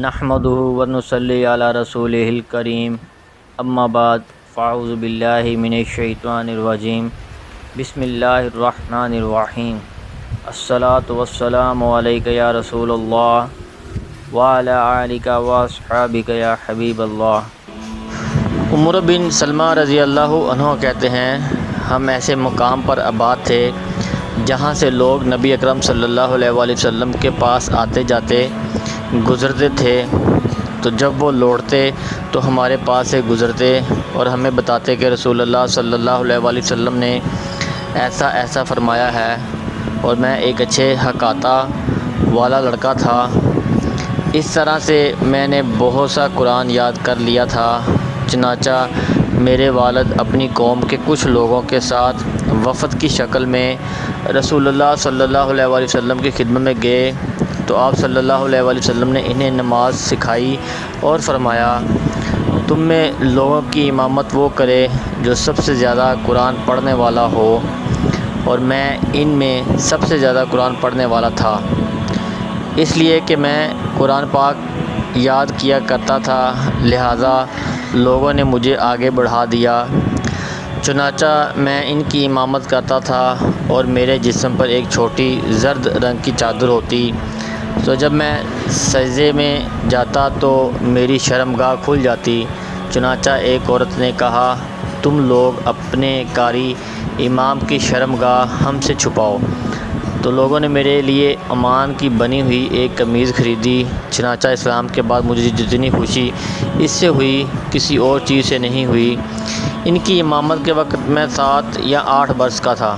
نحمده ونصلی علی رسولہ الکریم اما بعد فاعوذ باللہ من الشیطان الرجیم بسم اللہ الرحمن الرحیم الصلاۃ والسلام علیک یا رسول اللہ وعلی آلک واصحابک یا حبیب اللہ۔ عمر بن سلمہ رضی اللہ عنہ کہتے ہیں، ہم ایسے مقام پر آباد تھے جہاں سے لوگ نبی اکرم صلی اللہ علیہ وآلہ وسلم کے پاس آتے جاتے گزرتے تھے، تو جب وہ لوٹتے تو ہمارے پاس سے گزرتے اور ہمیں بتاتے کہ رسول اللہ صلی اللہ علیہ وآلہ وسلم نے ایسا ایسا فرمایا ہے، اور میں ایک اچھے حکاتا والا لڑکا تھا۔ اس طرح سے میں نے بہت سا قرآن یاد کر لیا تھا۔ چنانچہ میرے والد اپنی قوم کے کچھ لوگوں کے ساتھ وفد کی شکل میں رسول اللہ صلی اللہ علیہ وآلہ وسلم کی خدمت میں گئے، تو آپ صلی اللہ علیہ وآلہ وسلم نے انہیں نماز سکھائی اور فرمایا، تم میں لوگوں کی امامت وہ کرے جو سب سے زیادہ قرآن پڑھنے والا ہو، اور میں ان میں سب سے زیادہ قرآن پڑھنے والا تھا، اس لیے کہ میں قرآن پاک یاد کیا کرتا تھا، لہٰذا لوگوں نے مجھے آگے بڑھا دیا۔ چنانچہ میں ان کی امامت کرتا تھا، اور میرے جسم پر ایک چھوٹی زرد رنگ کی چادر ہوتی، تو جب میں سجدے میں جاتا تو میری شرمگاہ کھل جاتی۔ چنانچہ ایک عورت نے کہا، تم لوگ اپنے قاری امام کی شرمگاہ ہم سے چھپاؤ۔ تو لوگوں نے میرے لیے امان کی بنی ہوئی ایک قمیض خریدی۔ چنانچہ اسلام کے بعد مجھے جتنی خوشی اس سے ہوئی کسی اور چیز سے نہیں ہوئی۔ ان کی امامت کے وقت میں 7 یا 8 برس کا تھا۔